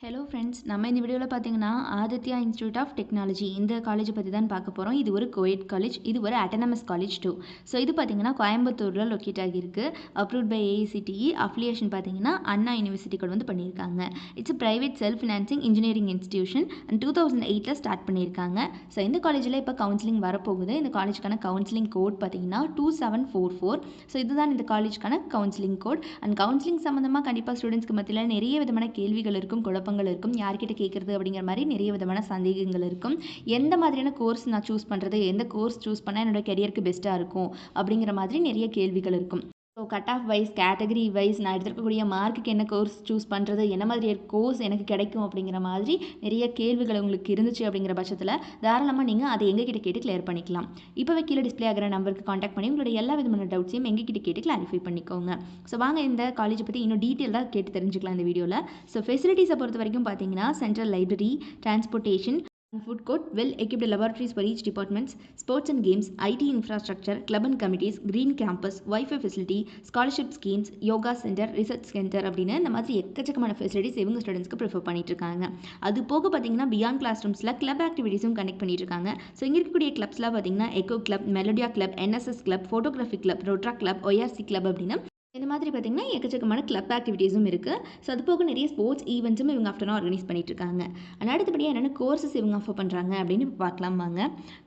Hello friends, நம்ம இந்த வீடியோவில் பார்த்தீங்கன்னா ஆதித்யா இன்ஸ்டியூட் ஆஃப் டெக்னாலஜி இந்த காலேஜ் பற்றி தான் பார்க்க போகிறோம். இது ஒரு கோயட் காலேஜ், இது ஒரு அட்டானமஸ் காலேஜ் டூ. ஸோ இது பார்த்தீங்கன்னா கோயம்புத்தூரில் லொக்கேட் ஆகியிருக்கு. Approved by AICTE. அஃபிலியேஷன் பார்த்தீங்கன்னா அண்ணா யூனிவர்சிட்டி கூட வந்து பண்ணியிருக்காங்க. It's private self financing engineering institution and 2008 start பண்ணியிருக்காங்க. ஸோ இந்த காலேஜில் இப்போ கவுன்சிலிங் வரப்போகுது. இந்த காலேஜுக்கான கவுன்சிலிங் கோட் பார்த்தீங்கன்னா 2744. ஸோ இதுதான் இந்த காலேஜுக்கான கவுன்சிலிங் கோட். அண்ட் கவுன்சிலிங் சம்மந்தமாக கண்டிப்பாக ஸ்டூடெண்ட்ஸ்க்கு மத்தியில் நிறைய விதமான கேள்விகள் இருக்கும், குழப்பங்கள் இருக்கும். யார்கிட்ட கேட்குறது அப்படிங்கிற மாதிரி நிறைய விதமான சந்தேகங்கள் இருக்கும். எந்த மாதிரியான கோர்ஸ் நான் சூஸ் பண்ணுறது, எந்த கோர்ஸ் சூஸ் பண்ணால் என்னோட கெரியருக்கு பெஸ்ட்டாக இருக்கும் அப்படிங்கிற மாதிரி நிறைய கேள்விகள் இருக்கும். So cut off wise, category wise, நான் எடுத்துருக்கக்கூடிய மார்க்குக்கு என்ன கோர்ஸ் சூஸ் பண்ணுறது, என்ன மாதிரி கோர்ஸ் எனக்கு கிடைக்கும் அப்படிங்கிற மாதிரி நிறைய கேள்விகள் உங்களுக்கு இருந்துச்சு அப்படிங்கிற பட்சத்தில் தாராளமாக நீங்கள் அதை எங்ககிட்ட கேட்டு கிளியர் பண்ணிக்கலாம். இப்போவே கீழே டிஸ்பிளே ஆகிற நம்பருக்கு காண்டாக்ட் பண்ணி உங்களுடைய எல்லா விதமான டவுட்ஸையும் எங்ககிட்ட கேட்டு கிளாரிஃபை பண்ணிக்கோங்க. ஸோ வாங்க இந்த காலேஜை பற்றி இன்னும் டீட்டெயிலாக கேட்டு தெரிஞ்சுக்கலாம் இந்த வீடியோவில். ஸோ ஃபெசிலிட்டிஸை பொறுத்த வரைக்கும் பார்த்தீங்கன்னா central library, transportation, food court, well-equipped laboratories for each departments, sports and games, IT infrastructure, club and committees, green campus, Wi-Fi facility, scholarship schemes, yoga center, research center அப்படின்னு இந்த மாதிரி எக்கச்சக்கமான ஃபெசிலிட்டிஸ் இவங்க ஸ்டூடெண்ட்ஸ்க்கு ப்ரிஃபர் பண்ணிட்டு இருக்காங்க. அது போக பார்த்தீங்கன்னா பியாண்ட் கிளாஸ் ரூம்ஸில் கிளப் ஆக்டிவிட்டீஸும் கனெக்ட் பண்ணிட்டு இருக்காங்க. ஸோ இங்கே இருக்கக்கூடிய கிளப்ஸ்லாம் பார்த்தீங்கன்னா eco club, Melodia club, NSS club, photography club, ரோட்ரா கிளப், ORC கிளப் அப்படின்னு இந்த மாதிரி பார்த்தீங்கன்னா எக்கச்சக்கமான கிளப் ஆக்டிவிட்டீஸும் இருக்குது. ஸோ அது போக நிறைய ஸ்போர்ட்ஸ் ஈவெண்ட்ஸும் இவங்க ஆஃப்டர்நூன் ஆர்கனைஸ் பண்ணிட்டு இருக்காங்க. அண்ட் அடுத்தபடியாக என்னென்ன கோர்சஸ் இவங்க ஆஃபர் பண்ணுறாங்க அப்படின்னு பார்க்கலாம் வாங்க.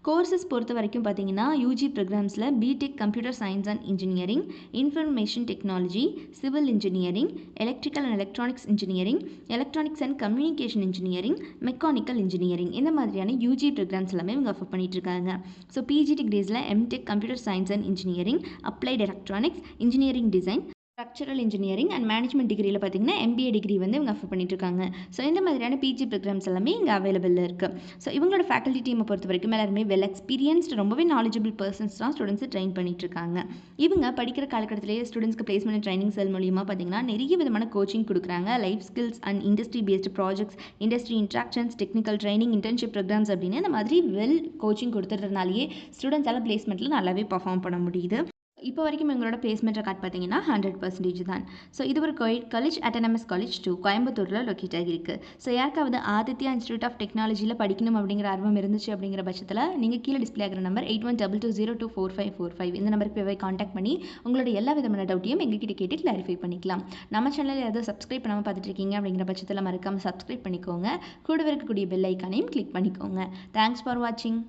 கோர்சஸ் பொறுத்த வரைக்கும் பார்த்தீங்கன்னா யூஜி ப்ரோக்ராம்ஸில் BTech computer science and engineering, information technology, civil engineering, electrical and electronics engineering, electronics and communication engineering, mechanical engineering இந்த மாதிரியான யூஜி ப்ரோக்ராம்ஸ் எல்லாமே இவங்க ஆஃபர் பண்ணிட்டு இருக்காங்க. ஸோ பிஜி டிகிரிஸில் MTech computer science and engineering, applied electronics, engineering design, structural engineering and management டிகிரியில் பார்த்தீங்கன்னா MBA degree வந்து இவங்க ஆஃபர் பண்ணிட்டு இருக்காங்க. ஸோ இந்த மாதிரியான பிஜி ப்ரோக்ராம்ஸ் எல்லாமே இங்கே அவைலபிளில் இருக்குது. ஸோ இவங்களோட ஃபேக்கல்ட்டி டீமை பொறுத்த வரைக்கும் எல்லாருமே வெல் எக்ஸ்பீரியன்ஸ்டு, ரொம்பவே நாலேஜபிள் பர்சன்ஸ் தான் ஸ்டூடெண்ட்ஸை ட்ரெயின் பண்ணிட்டு இருக்காங்க. இவங்க படிக்கிற காலகட்டத்திலேயே ஸ்டூடெண்ட்ஸ்க்கு பிளேஸ்மெண்ட் ட்ரைனிங் செல் மூலியமாக பார்த்தீங்கன்னா நிறைய விதமான கோச்சிங் கொடுக்குறாங்க. Life skills and industry based projects, industry interactions, technical training, internship programmes அப்படின்னு இந்த மாதிரி வெல் கோச்சிங் கொடுத்துறதுனாலேயே ஸ்டூடெண்ட்ஸால் பிளேஸ்மெண்ட்டில் நல்லாவே பர்ஃபார்ம் பண்ண முடியுது. இப்போ வரைக்கும் எங்களோட பிளேஸ்மெண்ட் ரெக்கார்ட் பார்த்தீங்கன்னா 100% தான். ஸோ இது ஒரு coed college, autonomous college too, கோயம்புத்தூரில் லொக்கேட் ஆகியிருக்கு. ஸோ யாருக்காவது ஆதித்யா இன்ஸ்டியூட் ஆஃப் டெக்னாலஜியில் படிக்கணும் அப்படிங்கிற ஆர்வம் இருந்துச்சு அப்படிங்கிற பட்சத்தில் நீங்கள் கீழே டிஸ்பிளே ஆகிற நம்பர் 8122024545 இந்த நம்பருக்கு போய் காண்டாக்ட் பண்ணி உங்களோட எல்லா விதமான டவுட்டையும் எங்ககிட்ட கேட்டு கிளாரிஃபை பண்ணிக்கலாம். நம்ம சேனலில் ஏதாவது சப்ஸ்கிரைப் பண்ணாமல் பார்த்துட்டு இருக்கீங்க அப்படிங்கிற பட்சத்தில் மறக்காமல் சப்ஸ்கிரைப் பண்ணிக்கோங்க. கூடவே இருக்கக்கூடிய பெல் ஐக்கானையும் கிளிக் பண்ணிக்கோங்க. தேங்க்ஸ் ஃபார் வாட்சிங்.